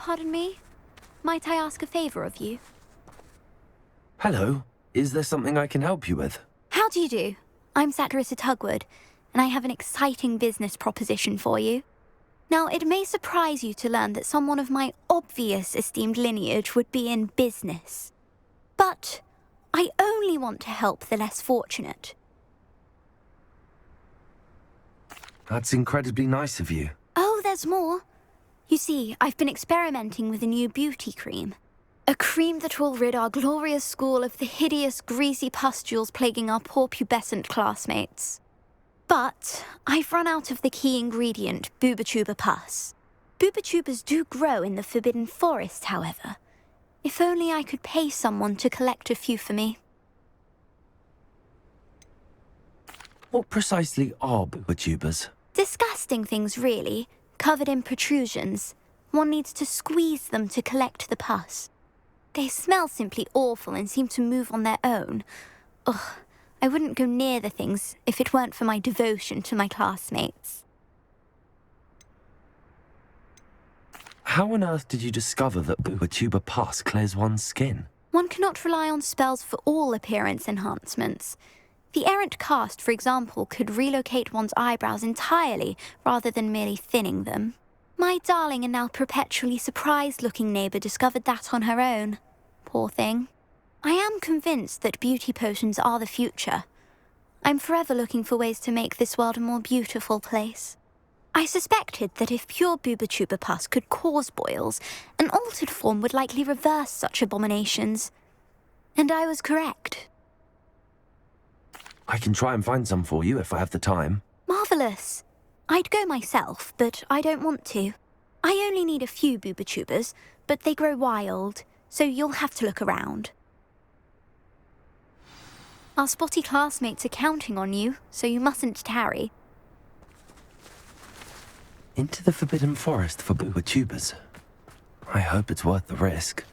Pardon me? Might I ask a favor of you? Hello. Is there something I can help you with? How do you do? I'm Satirissa Tugwood, and I have an exciting business proposition for you. Now, it may surprise you to learn that someone of my obvious esteemed lineage would be in business. But I only want to help the less fortunate. That's incredibly nice of you. Oh, there's more. You see, I've been experimenting with a new beauty cream. A cream that will rid our glorious school of the hideous, greasy pustules plaguing our poor pubescent classmates. But I've run out of the key ingredient, boobotuber pus. Boobotubers do grow in the Forbidden Forest, however. If only I could pay someone to collect a few for me. What precisely are boobotubers? Disgusting things, really, covered in protrusions. One needs to squeeze them to collect the pus. They smell simply awful and seem to move on their own. Ugh, I wouldn't go near the things if it weren't for my devotion to my classmates. How on earth did you discover that boobotuber pus clears one's skin? One cannot rely on spells for all appearance enhancements. The errant cast, for example, could relocate one's eyebrows entirely rather than merely thinning them. My darling and now perpetually surprised-looking neighbour discovered that on her own. Poor thing. I am convinced that beauty potions are the future. I'm forever looking for ways to make this world a more beautiful place. I suspected that if pure boobotuber pus could cause boils, an altered form would likely reverse such abominations. And I was correct. I can try and find some for you if I have the time. Marvellous. I'd go myself, but I don't want to. I only need a few boobotubers, but they grow wild, so you'll have to look around. Our spotty classmates are counting on you, so you mustn't tarry. Into the Forbidden Forest for boobotubers. I hope it's worth the risk.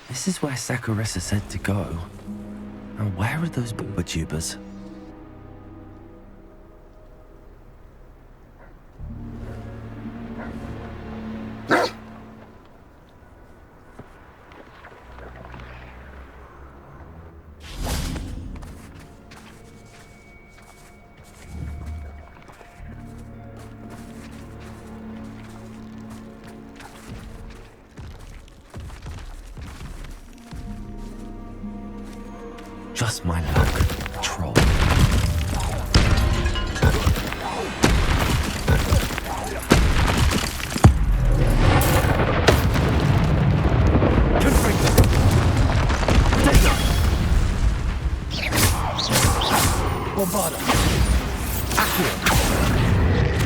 This is where Satirissa said to go. Now where are those boobotubers? Just my luck, troll. Bombarda. Accio.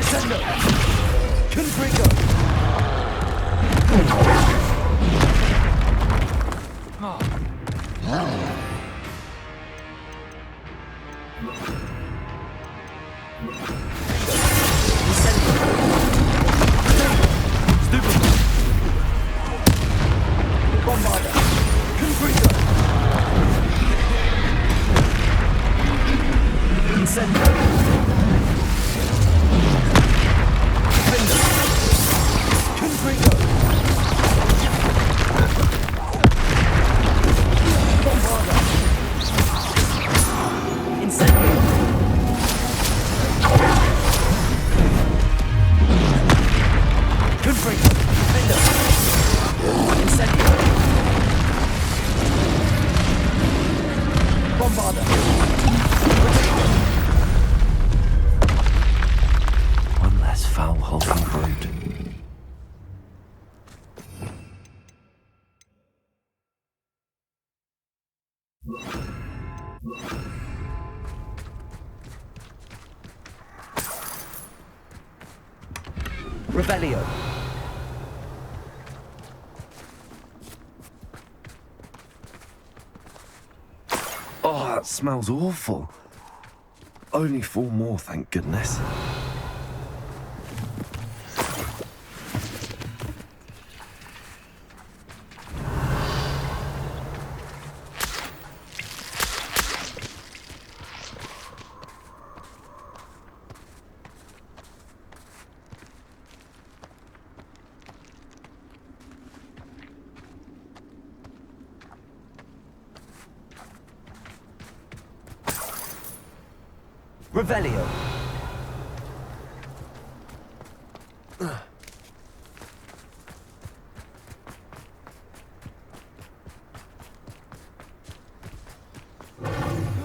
Sendo. Confringo. One less foul hulking brute. Revelio. Oh, that smells awful. Only 4 more, thank goodness. Revelio.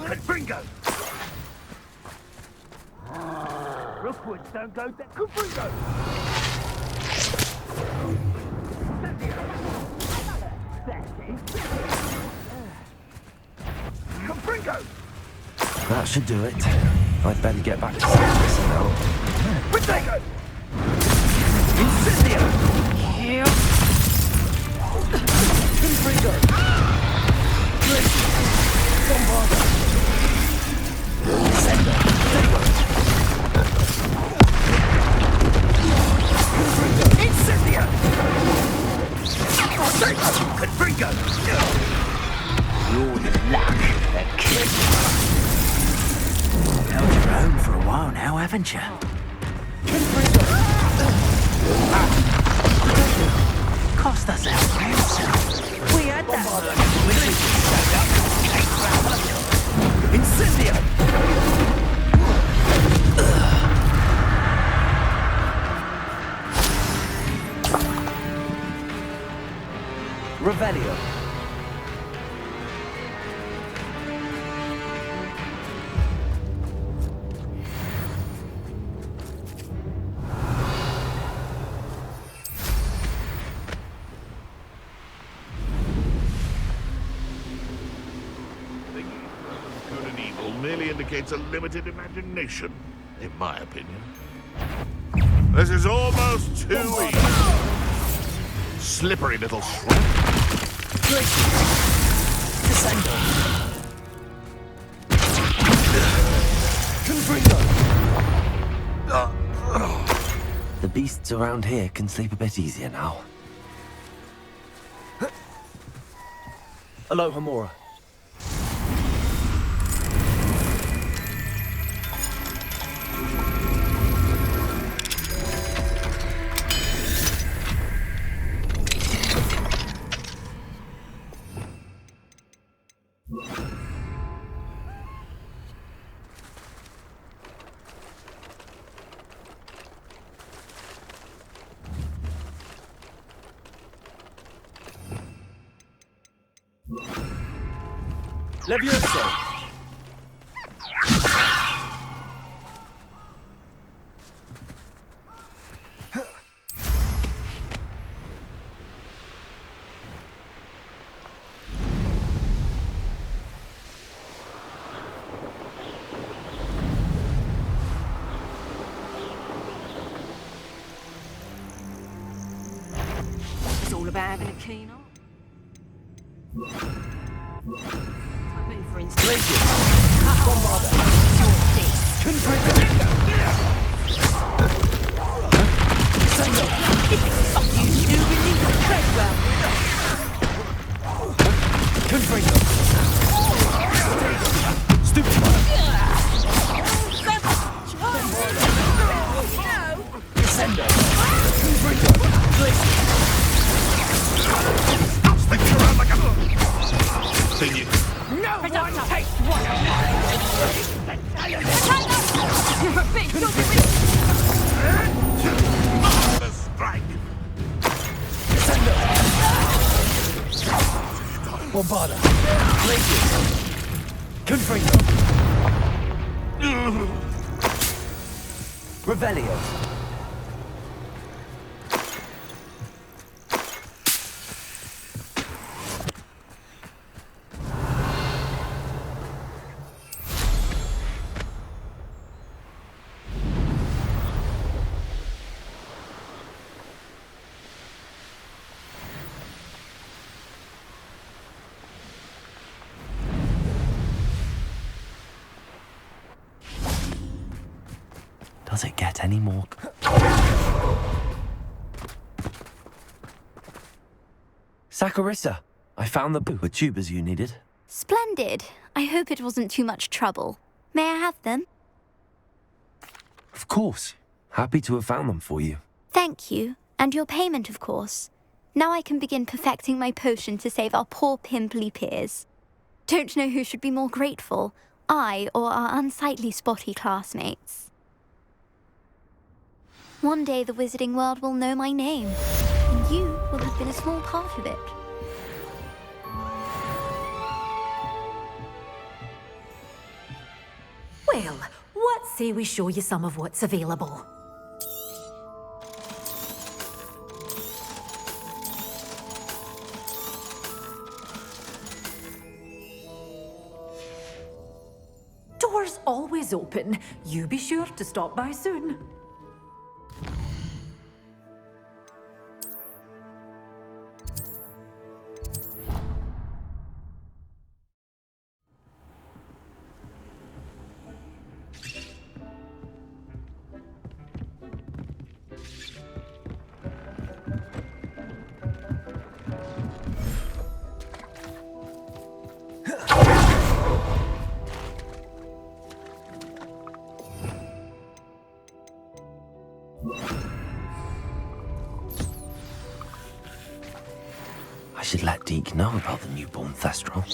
Confringo! Rookwoods don't go there. Confringo! Confringo! That should do it. I'd better get back to Sacrissa now. Protego! Incendio! Confringo! Bombardo! Sender! Incendio! Confringo! You're the luck that killed you. Held your own for a while now, haven't you? Cost us our ransom. We had that. Incendio! Revelio. Good and evil merely indicates a limited imagination, in my opinion. This is almost too easy. Slippery little shrimp. The beasts around here can sleep a bit easier now. Aloha Mora. Levioso! It's all about having a keen eye. I mean, for instance, Bombarder. If it's something you do, we need to tread well. Stupid! Sender! Stick around like a... Thing you... No one takes one of You're a big The strike. Bombarda! Confringo! Revelio. Does it get any more? Saccharissa, I found the boo with tubers you needed. Splendid. I hope it wasn't too much trouble. May I have them? Of course. Happy to have found them for you. Thank you. And your payment, of course. Now I can begin perfecting my potion to save our poor pimply peers. Don't know who should be more grateful. I or our unsightly spotty classmates. One day the wizarding world will know my name, and you will have been a small part of it. Well, what say we show you some of what's available? Doors always open. You be sure to stop by soon. I should let Deke know about the newborn Thestral.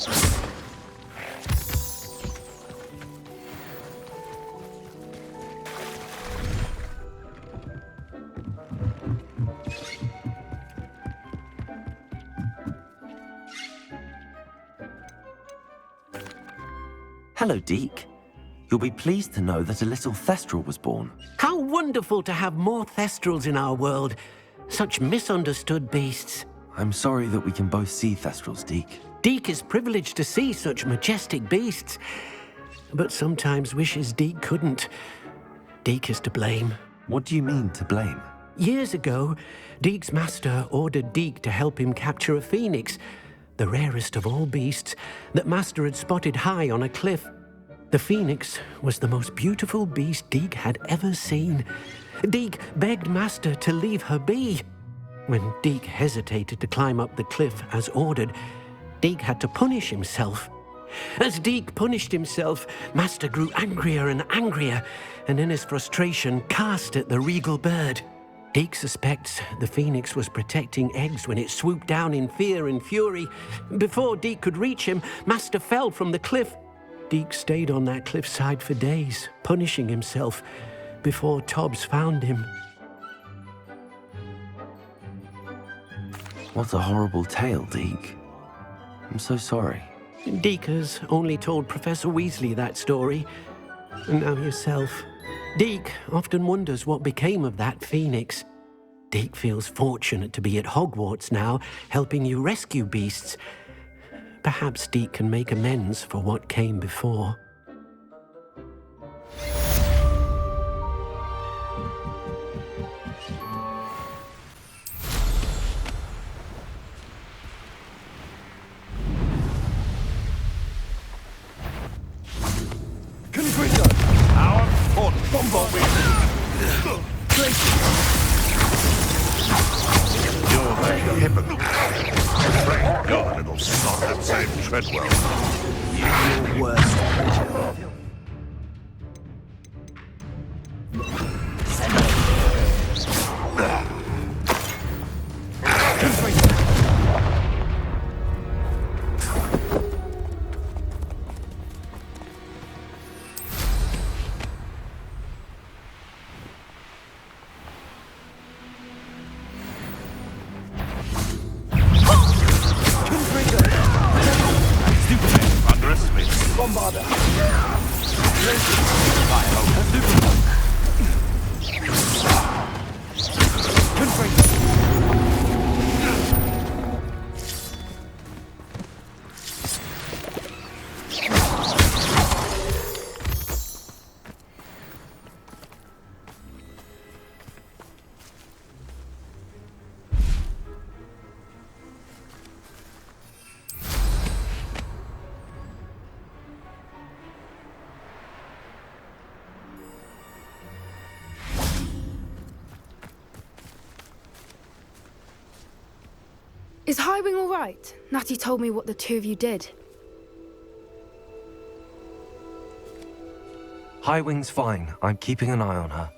Hello, Deke. You'll be pleased to know that a little Thestral was born. How wonderful to have more Thestrals in our world. Such misunderstood beasts. I'm sorry that we can both see Thestrals, Deke. Deke is privileged to see such majestic beasts, but sometimes wishes Deke couldn't. Deke is to blame. What do you mean, to blame? Years ago, Deke's master ordered Deke to help him capture a phoenix, the rarest of all beasts that master had spotted high on a cliff. The phoenix was the most beautiful beast Deke had ever seen. Deke begged master to leave her be. When Deke hesitated to climb up the cliff as ordered, Deke had to punish himself. As Deke punished himself, master grew angrier and angrier, and in his frustration cast at the regal bird. Deke suspects the phoenix was protecting eggs when it swooped down in fear and fury. Before Deke could reach him, master fell from the cliff. Deke stayed on that cliffside for days, punishing himself, before Tobbs found him. What a horrible tale, Deke. I'm so sorry. Deke has only told Professor Weasley that story, and now yourself. Deke often wonders what became of that phoenix. Deke feels fortunate to be at Hogwarts now, helping you rescue beasts. Perhaps Deke can make amends for what came before. Our fort bombard. You're the hypocrite. Thank God it'll not that same Treadwell. Your worst. Underestimate. Bombarder. Is Highwing all right? Natty told me what the two of you did. Highwing's fine. I'm keeping an eye on her.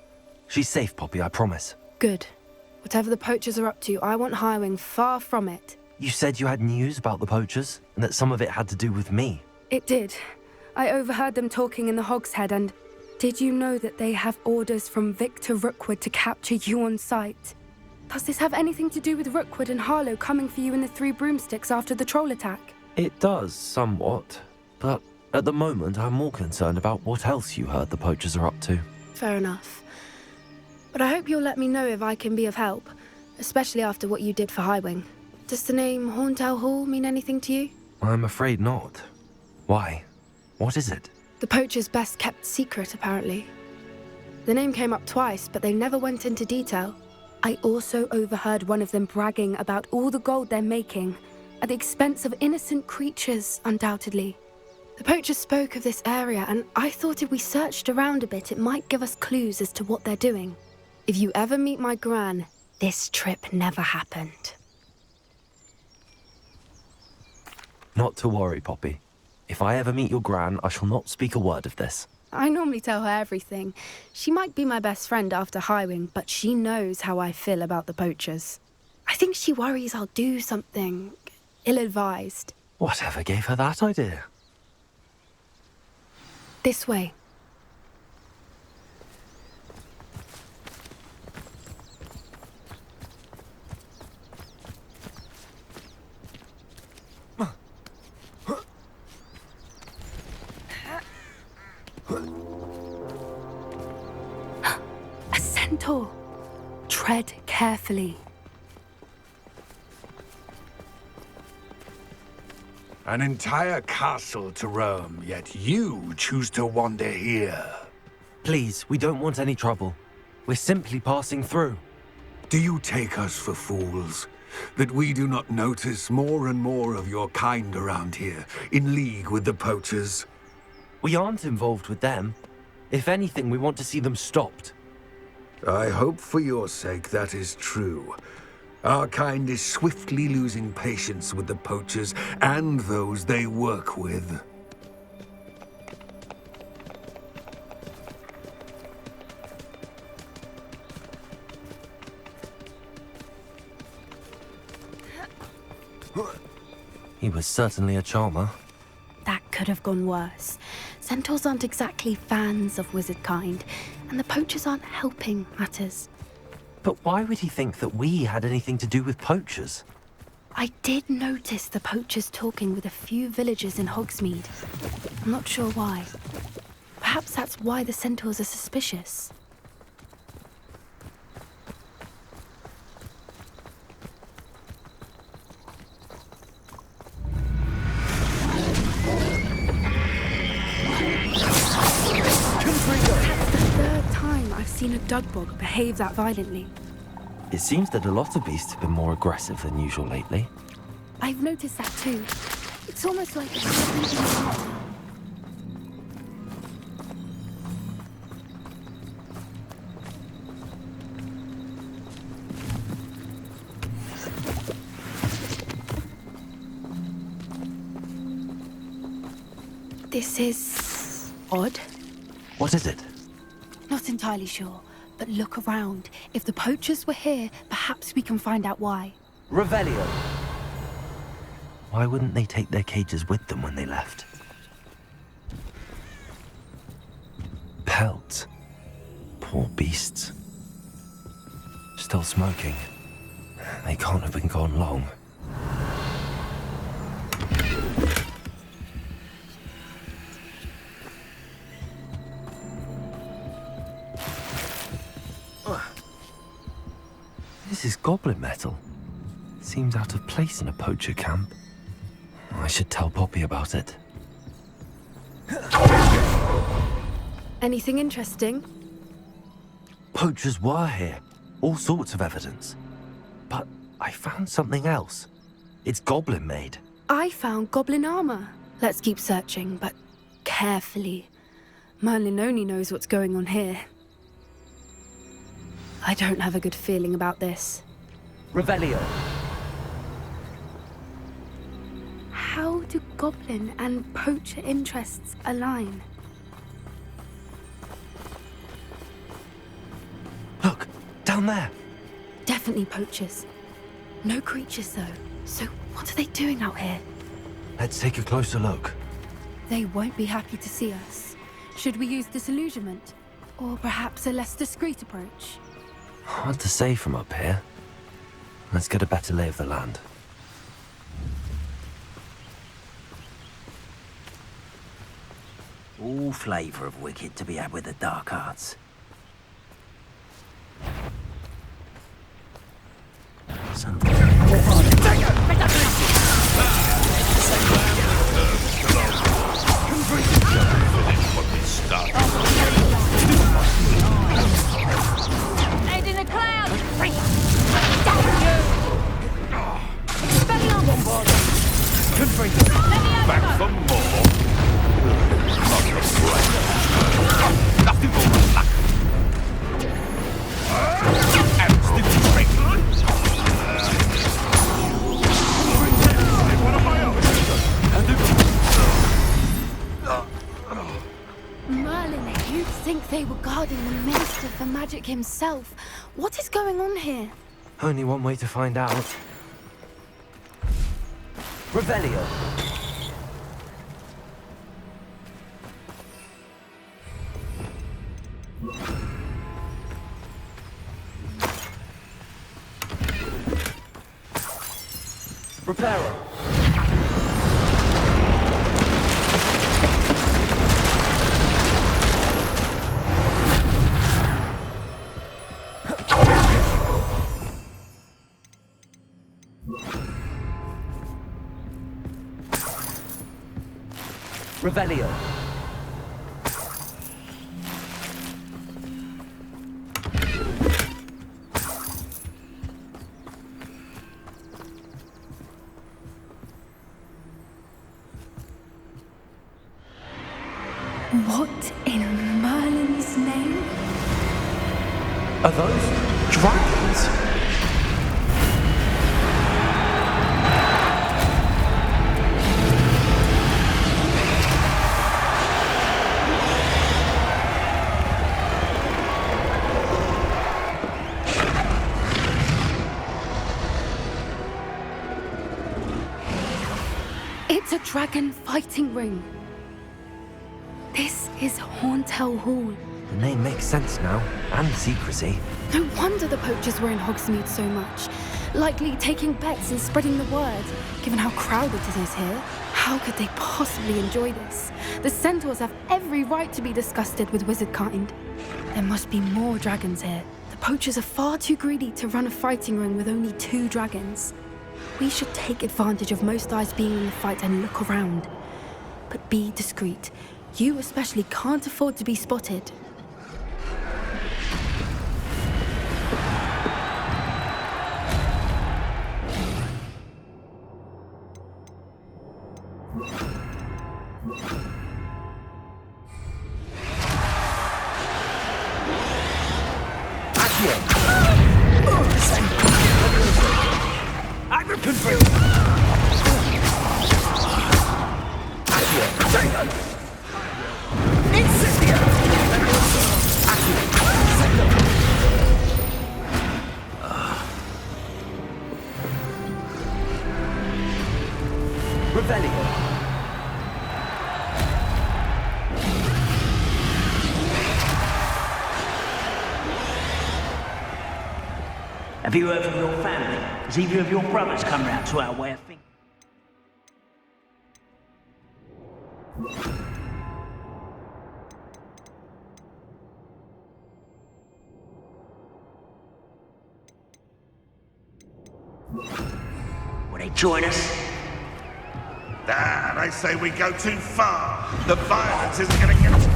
She's safe, Poppy, I promise. Good. Whatever the poachers are up to, I want Highwing far from it. You said you had news about the poachers, and that some of it had to do with me. It did. I overheard them talking in the Hogshead, and did you know that they have orders from Victor Rookwood to capture you on sight? Does this have anything to do with Rookwood and Harlow coming for you in the Three Broomsticks after the troll attack? It does, somewhat. But at the moment, I'm more concerned about what else you heard the poachers are up to. Fair enough. But I hope you'll let me know if I can be of help, especially after what you did for Highwing. Does the name Horntail Hall mean anything to you? I'm afraid not. Why? What is it? The poacher's best kept secret, apparently. The name came up twice, but they never went into detail. I also overheard one of them bragging about all the gold they're making, at the expense of innocent creatures, undoubtedly. The poacher spoke of this area, and I thought if we searched around a bit, it might give us clues as to what they're doing. If you ever meet my gran, this trip never happened. Not to worry, Poppy. If I ever meet your gran, I shall not speak a word of this. I normally tell her everything. She might be my best friend after Highwing, but she knows how I feel about the poachers. I think she worries I'll do something ill-advised. Whatever gave her that idea? This way. A centaur. Tread carefully. An entire castle to roam, yet you choose to wander here. Please, we don't want any trouble. We're simply passing through. Do you take us for fools? That we do not notice more and more of your kind around here, in league with the poachers? We aren't involved with them. If anything, we want to see them stopped. I hope for your sake that is true. Our kind is swiftly losing patience with the poachers and those they work with. He was certainly a charmer. That could have gone worse. Centaurs aren't exactly fans of wizard kind, and the poachers aren't helping matters. But why would he think that we had anything to do with poachers? I did notice the poachers talking with a few villagers in Hogsmeade. I'm not sure why. Perhaps that's why the centaurs are suspicious. That's the third time I've seen a dugbog behave that violently. It seems that a lot of beasts have been more aggressive than usual lately. I've noticed that too. It's almost like this is odd. What is it? Not entirely sure, but look around. If the poachers were here, perhaps we can find out why. Revelio. Why wouldn't they take their cages with them when they left? Pelts. Poor beasts. Still smoking. They can't have been gone long. This is goblin metal. Seems out of place in a poacher camp. I should tell Poppy about it. Anything interesting? Poachers were here. All sorts of evidence. But I found something else. It's goblin made. I found goblin armor. Let's keep searching, but carefully. Merlin only knows what's going on here. I don't have a good feeling about this. Revelio. How do goblin and poacher interests align? Look, down there. Definitely poachers. No creatures, though. So what are they doing out here? Let's take a closer look. They won't be happy to see us. Should we use disillusionment? Or perhaps a less discreet approach? Hard to say from up here. Let's get a better lay of the land. All flavour of wicked to be had with the dark arts. Head in a cloud! Back for more. Not the brain. Nothing more than luck. And still straight. One of my own. Merlin, you'd think they were guarding the Minister for Magic himself. What is going on here? Only one way to find out. Revelio. Reparo. Revelio. What in Merlin's name? Are those dragons? It's a dragon fighting ring. This is Hauntel Hall. The name makes sense now, and secrecy. No wonder the poachers were in Hogsmeade so much. Likely taking bets and spreading the word, given how crowded it is here. How could they possibly enjoy this? The centaurs have every right to be disgusted with wizard kind. There must be more dragons here. The poachers are far too greedy to run a fighting ring with only 2 dragons. We should take advantage of most eyes being in the fight and look around. But be discreet. You especially can't afford to be spotted. Have you heard from your family? Has either of your brothers come round to our way of thinking? Will they join us? Ah, they say we go too far. The violence isn't going to get us.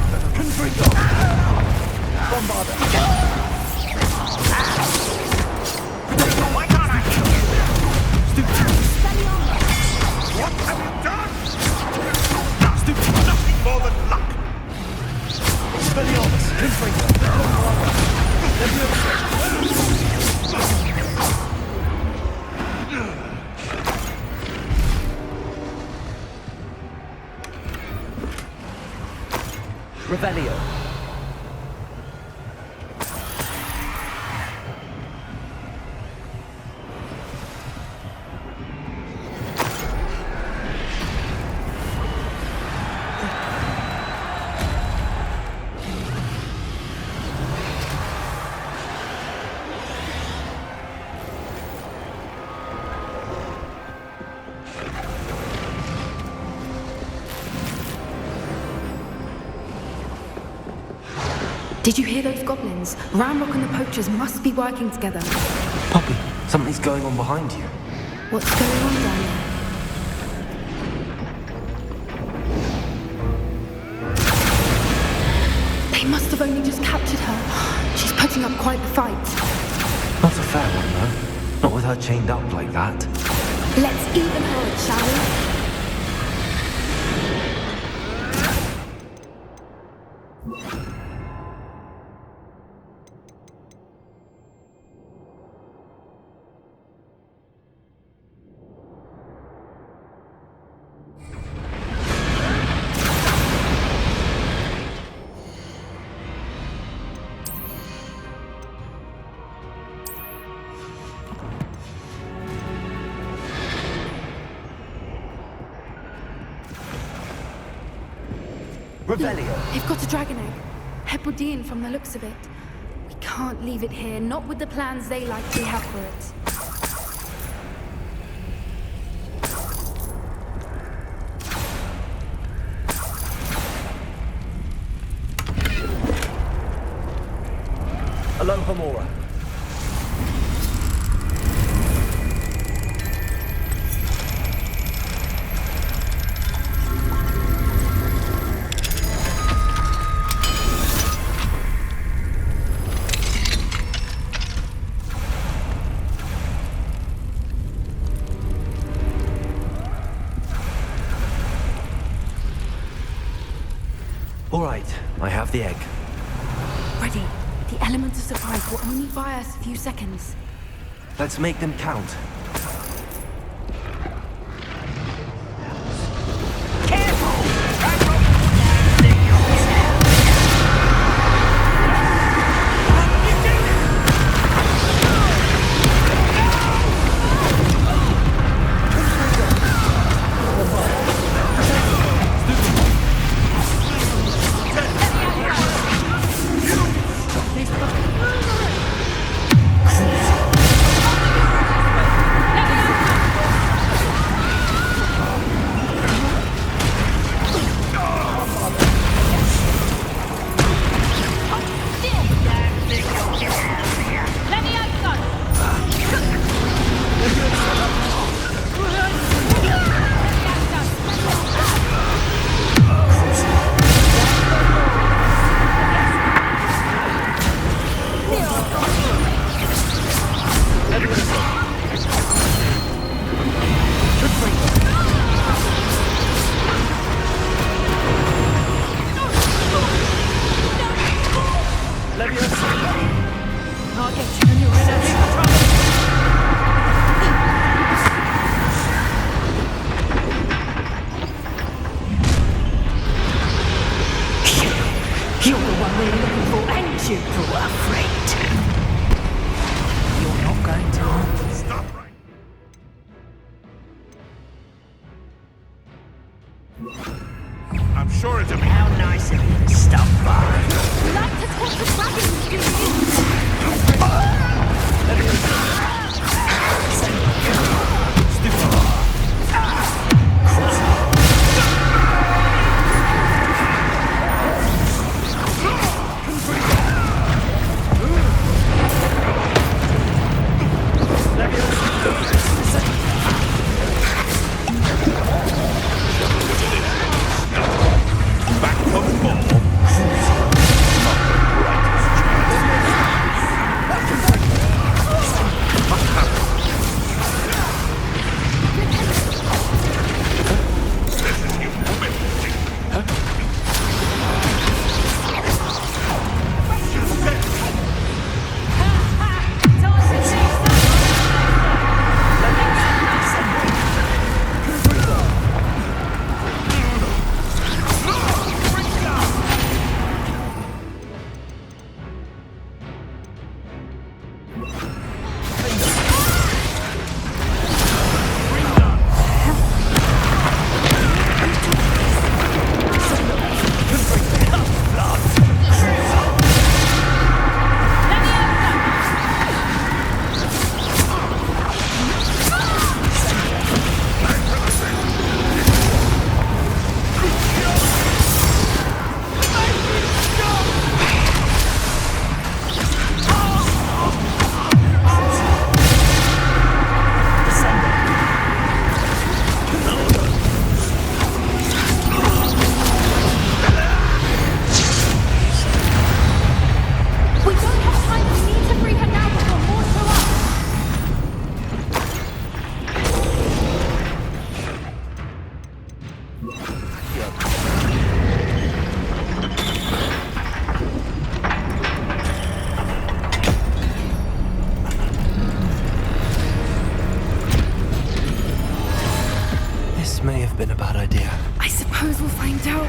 Why can't I heal you? What have you done? Nothing more than luck. Revelio. Did you hear those goblins? Ramrock and the poachers must be working together. Poppy, something's going on behind you. What's going on down there? They must have only just captured her. She's putting up quite the fight. Not a fair one, though. Not with her chained up like that. Let's even her it, shall we? They've got a dragon egg. Hebridean from the looks of it. We can't leave it here, not with the plans they likely have for it. Aloha Mora. All right, I have the egg. Ready. The element of surprise will only buy us a few seconds. Let's make them count. been a bad idea. I suppose we'll find out.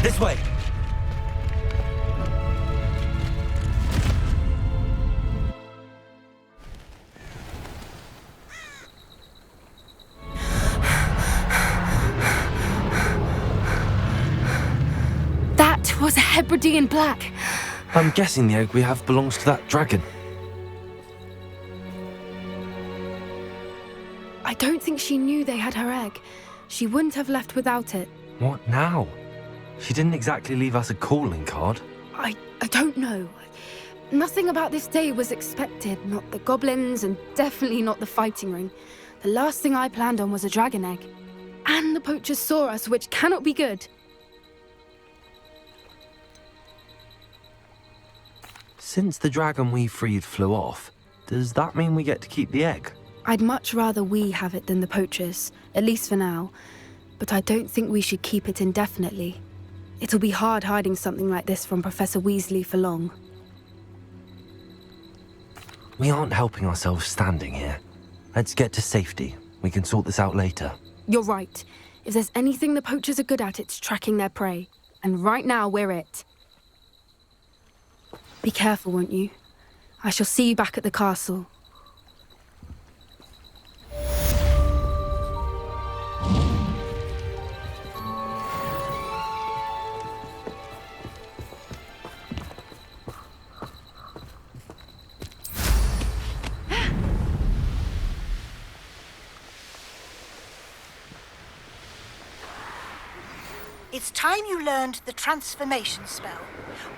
This way! That was a Hebridean black. I'm guessing the egg we have belongs to that dragon. I don't think she knew they had her egg. She wouldn't have left without it. What now? She didn't exactly leave us a calling card. I don't know. Nothing about this day was expected. Not the goblins, and definitely not the fighting ring. The last thing I planned on was a dragon egg. And the poachers saw us, which cannot be good. Since the dragon we freed flew off, does that mean we get to keep the egg? I'd much rather we have it than the poachers, at least for now. But I don't think we should keep it indefinitely. It'll be hard hiding something like this from Professor Weasley for long. We aren't helping ourselves standing here. Let's get to safety. We can sort this out later. You're right. If there's anything the poachers are good at, it's tracking their prey. And right now, we're it. Be careful, won't you? I shall see you back at the castle. It's time you learned the transformation spell.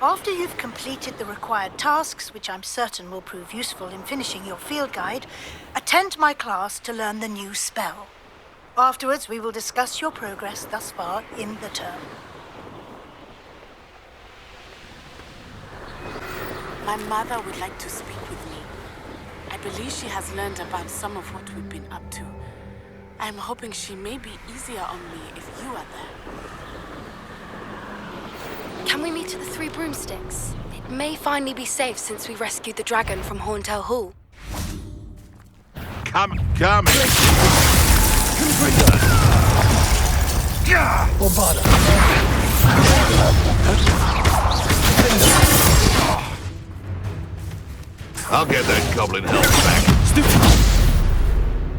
After you've completed the required tasks, which I'm certain will prove useful in finishing your field guide, attend my class to learn the new spell. Afterwards, we will discuss your progress thus far in the term. My mother would like to speak with me. I believe she has learned about some of what we've been up to. I'm hoping she may be easier on me if you are there. Can we meet at the Three Broomsticks? It may finally be safe since we rescued the dragon from Horntail Hall. Come. I'll get that goblin health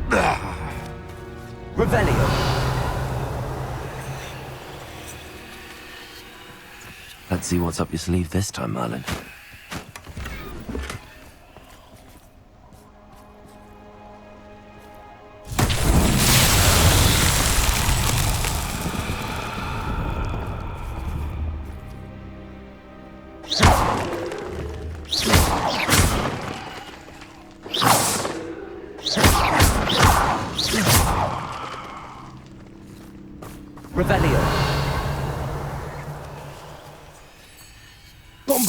back. Revelio. Let's see what's up your sleeve this time, Merlin. Revelio. Not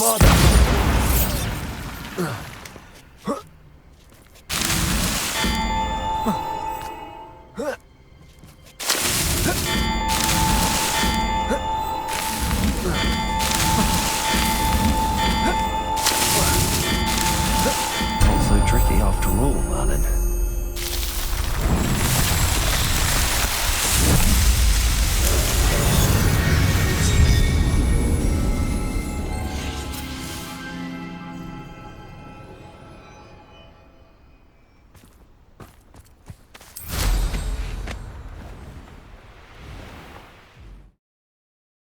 so tricky after all, Merlin.